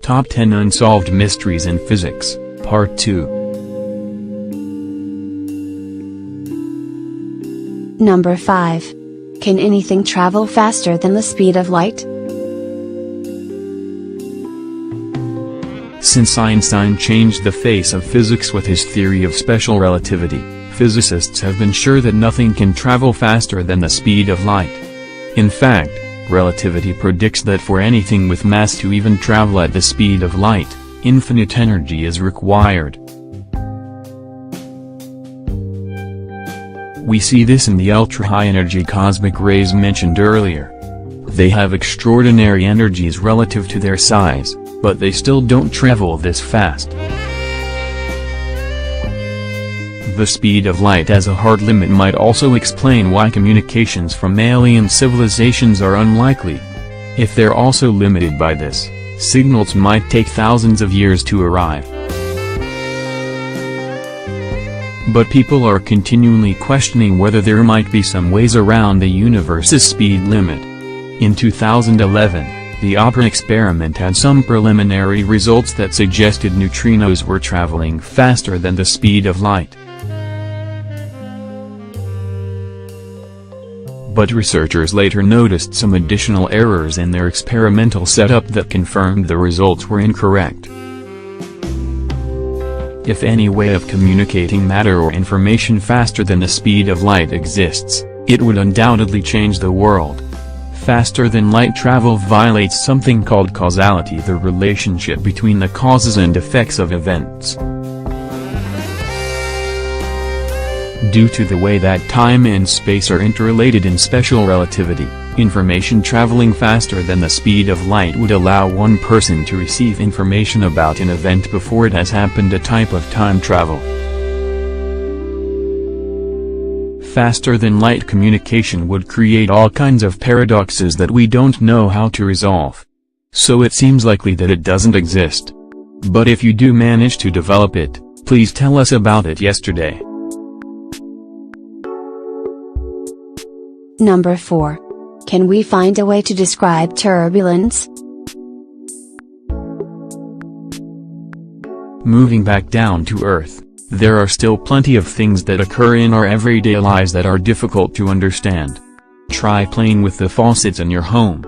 Top 10 Unsolved Mysteries in Physics, Part 2. Number 5. Can anything travel faster than the speed of light? Since Einstein changed the face of physics with his theory of special relativity, physicists have been sure that nothing can travel faster than the speed of light. In fact, relativity predicts that for anything with mass to even travel at the speed of light, infinite energy is required. We see this in the ultra-high energy cosmic rays mentioned earlier. They have extraordinary energies relative to their size, but they still don't travel this fast. The speed of light as a hard limit might also explain why communications from alien civilizations are unlikely. If they're also limited by this, signals might take thousands of years to arrive. But people are continually questioning whether there might be some ways around the universe's speed limit. In 2011, the OPERA experiment had some preliminary results that suggested neutrinos were traveling faster than the speed of light. But researchers later noticed some additional errors in their experimental setup that confirmed the results were incorrect. If any way of communicating matter or information faster than the speed of light exists, it would undoubtedly change the world. Faster than light travel violates something called causality, the relationship between the causes and effects of events. Due to the way that time and space are interrelated in special relativity, information traveling faster than the speed of light would allow one person to receive information about an event before it has happened, a type of time travel. Faster than light communication would create all kinds of paradoxes that we don't know how to resolve. So it seems likely that it doesn't exist. But if you do manage to develop it, please tell us about it yesterday. Number 4. Can we find a way to describe turbulence? Moving back down to Earth, there are still plenty of things that occur in our everyday lives that are difficult to understand. Try playing with the faucets in your home.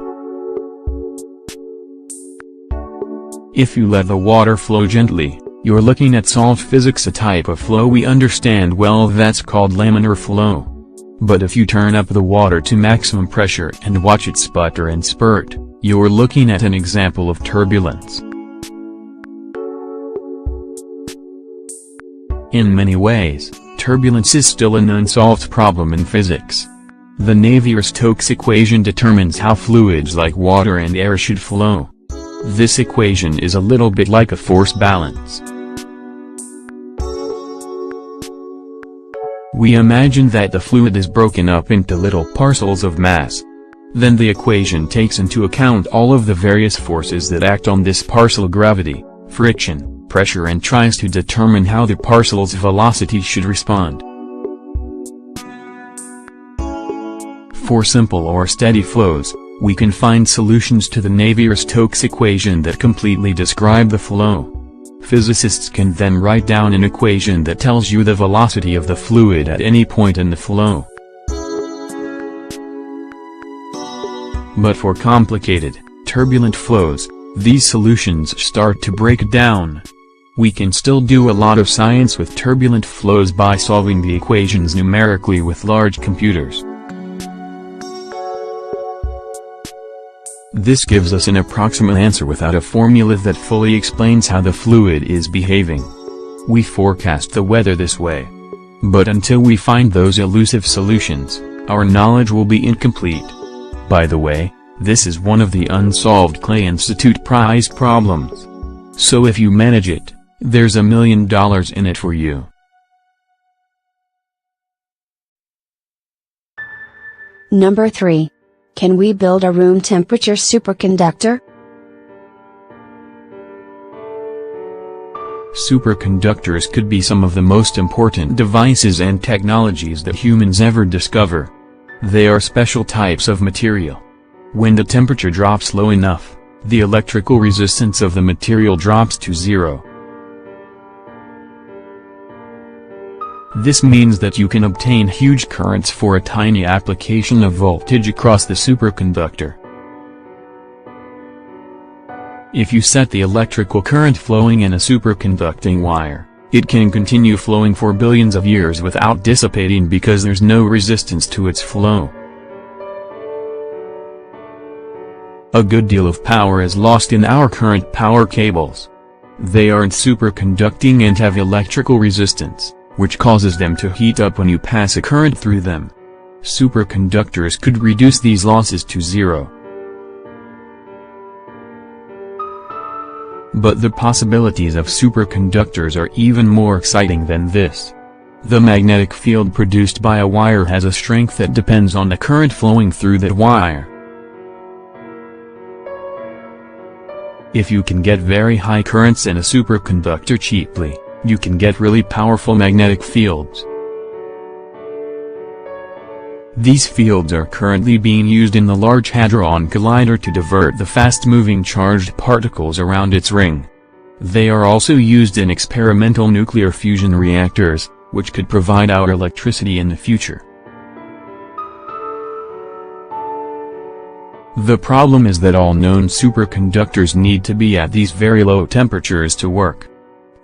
If you let the water flow gently, you're looking at solved physics, a type of flow we understand well that's called laminar flow. But if you turn up the water to maximum pressure and watch it sputter and spurt, you're looking at an example of turbulence. In many ways, turbulence is still an unsolved problem in physics. The Navier-Stokes equation determines how fluids like water and air should flow. This equation is a little bit like a force balance. We imagine that the fluid is broken up into little parcels of mass. Then the equation takes into account all of the various forces that act on this parcel: gravity, friction, pressure, and tries to determine how the parcel's velocity should respond. For simple or steady flows, we can find solutions to the Navier-Stokes equation that completely describe the flow. Physicists can then write down an equation that tells you the velocity of the fluid at any point in the flow. But for complicated, turbulent flows, these solutions start to break down. We can still do a lot of science with turbulent flows by solving the equations numerically with large computers. This gives us an approximate answer without a formula that fully explains how the fluid is behaving. We forecast the weather this way. But until we find those elusive solutions, our knowledge will be incomplete. By the way, this is one of the Unsolved Clay Institute prize problems. So if you manage it, there's $1 million in it for you. Number 3. Can we build a room temperature superconductor? Superconductors could be some of the most important devices and technologies that humans ever discover. They are special types of material. When the temperature drops low enough, the electrical resistance of the material drops to zero. This means that you can obtain huge currents for a tiny application of voltage across the superconductor. If you set the electrical current flowing in a superconducting wire, it can continue flowing for billions of years without dissipating because there's no resistance to its flow. A good deal of power is lost in our current power cables. They aren't superconducting and have electrical resistance, which causes them to heat up when you pass a current through them. Superconductors could reduce these losses to zero. But the possibilities of superconductors are even more exciting than this. The magnetic field produced by a wire has a strength that depends on the current flowing through that wire. If you can get very high currents in a superconductor cheaply, you can get really powerful magnetic fields. These fields are currently being used in the Large Hadron Collider to divert the fast-moving charged particles around its ring. They are also used in experimental nuclear fusion reactors, which could provide our electricity in the future. The problem is that all known superconductors need to be at these very low temperatures to work.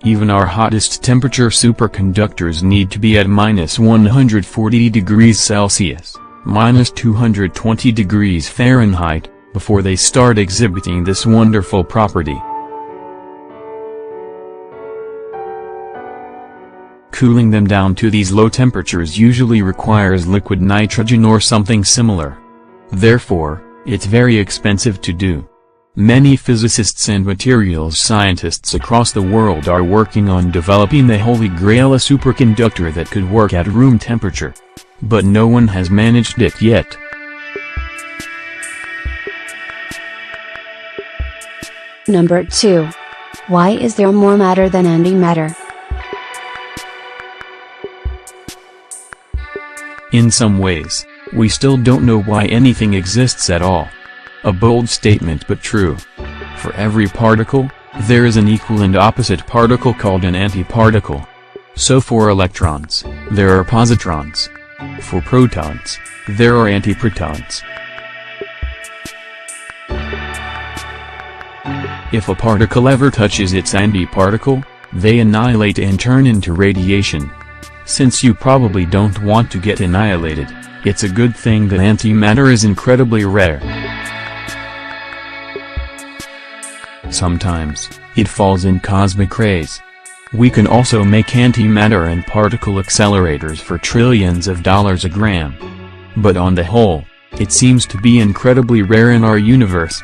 Even our hottest temperature superconductors need to be at -140 degrees Celsius, -220 degrees Fahrenheit, before they start exhibiting this wonderful property. Cooling them down to these low temperatures usually requires liquid nitrogen or something similar. Therefore, it's very expensive to do. Many physicists and materials scientists across the world are working on developing the holy grail, a superconductor that could work at room temperature. But no one has managed it yet. Number 2. Why is there more matter than antimatter? In some ways, we still don't know why anything exists at all. A bold statement but true. For every particle, there is an equal and opposite particle called an antiparticle. So for electrons, there are positrons. For protons, there are antiprotons. If a particle ever touches its antiparticle, they annihilate and turn into radiation. Since you probably don't want to get annihilated, it's a good thing that antimatter is incredibly rare. Sometimes, it falls in cosmic rays. We can also make antimatter and particle accelerators for trillions of dollars a gram. But on the whole, it seems to be incredibly rare in our universe.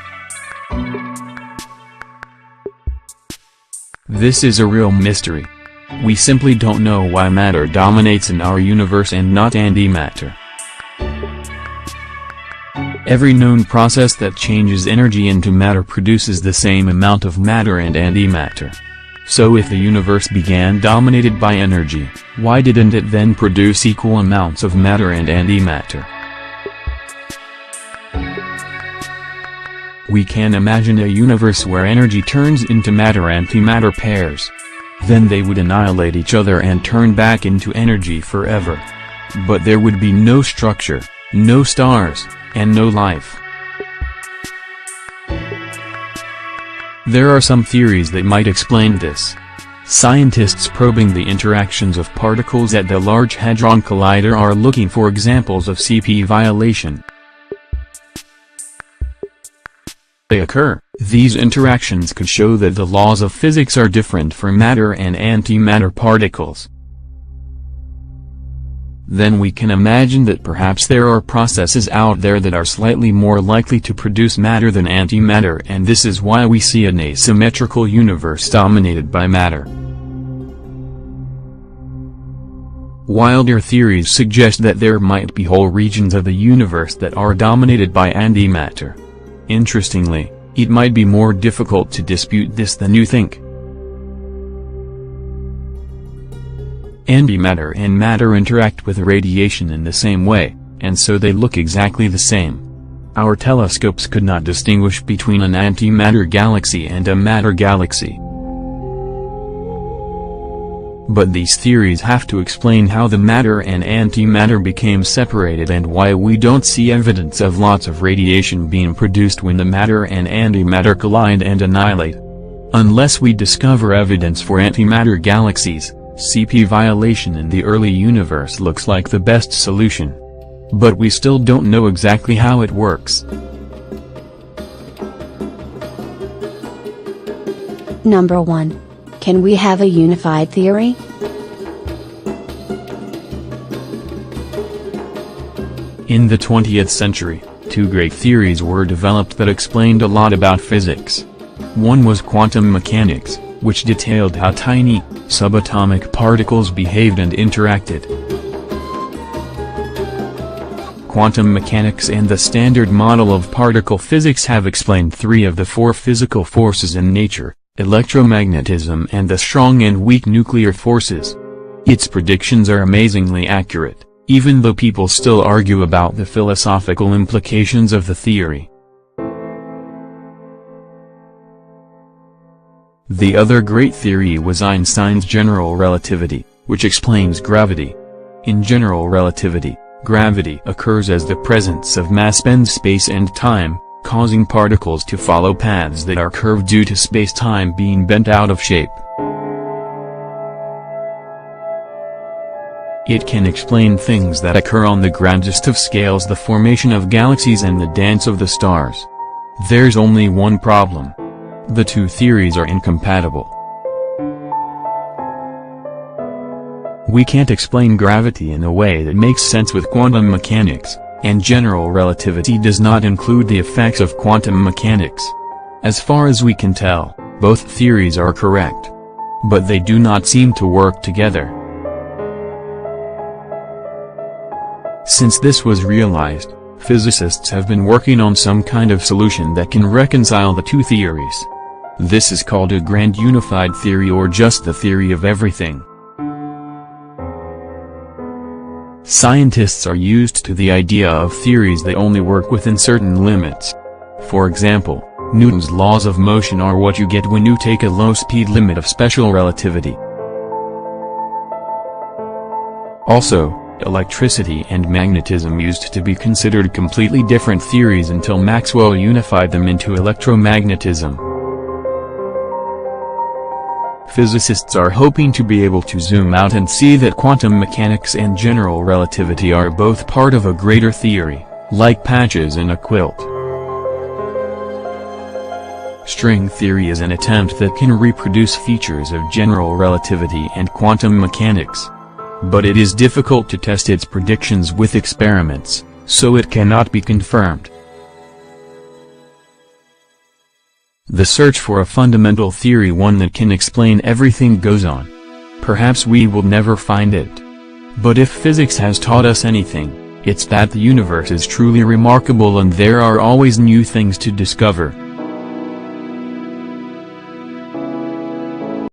This is a real mystery. We simply don't know why matter dominates in our universe and not antimatter. Every known process that changes energy into matter produces the same amount of matter and antimatter. So if the universe began dominated by energy, why didn't it then produce equal amounts of matter and antimatter? We can imagine a universe where energy turns into matter-antimatter pairs. Then they would annihilate each other and turn back into energy forever. But there would be no structure, no stars, and no life. There are some theories that might explain this. Scientists probing the interactions of particles at the Large Hadron Collider are looking for examples of CP violation. They occur. These interactions could show that the laws of physics are different for matter and antimatter particles. Then we can imagine that perhaps there are processes out there that are slightly more likely to produce matter than antimatter, and this is why we see an asymmetrical universe dominated by matter. Wilder theories suggest that there might be whole regions of the universe that are dominated by antimatter. Interestingly, it might be more difficult to dispute this than you think. Antimatter and matter interact with radiation in the same way, and so they look exactly the same. Our telescopes could not distinguish between an antimatter galaxy and a matter galaxy. But these theories have to explain how the matter and antimatter became separated and why we don't see evidence of lots of radiation being produced when the matter and antimatter collide and annihilate. Unless we discover evidence for antimatter galaxies, CP violation in the early universe looks like the best solution. But we still don't know exactly how it works. Number 1. Can we have a unified theory? In the 20th century, two great theories were developed that explained a lot about physics. One was quantum mechanics, which detailed how tiny, subatomic particles behaved and interacted. Quantum mechanics and the Standard Model of particle physics have explained three of the four physical forces in nature: electromagnetism and the strong and weak nuclear forces. Its predictions are amazingly accurate, even though people still argue about the philosophical implications of the theory. The other great theory was Einstein's general relativity, which explains gravity. In general relativity, gravity occurs as the presence of mass bends space and time, causing particles to follow paths that are curved due to space-time being bent out of shape. It can explain things that occur on the grandest of scales, the formation of galaxies and the dance of the stars. There's only one problem. The two theories are incompatible. We can't explain gravity in a way that makes sense with quantum mechanics, and general relativity does not include the effects of quantum mechanics. As far as we can tell, both theories are correct. But they do not seem to work together. Since this was realized, physicists have been working on some kind of solution that can reconcile the two theories. This is called a grand unified theory, or just the theory of everything. Scientists are used to the idea of theories that only work within certain limits. For example, Newton's laws of motion are what you get when you take a low speed limit of special relativity. Also, electricity and magnetism used to be considered completely different theories until Maxwell unified them into electromagnetism. Physicists are hoping to be able to zoom out and see that quantum mechanics and general relativity are both part of a greater theory, like patches in a quilt. String theory is an attempt that can reproduce features of general relativity and quantum mechanics. But it is difficult to test its predictions with experiments, so it cannot be confirmed. The search for a fundamental theory, one that can explain everything, goes on. Perhaps we will never find it. But if physics has taught us anything, it's that the universe is truly remarkable and there are always new things to discover.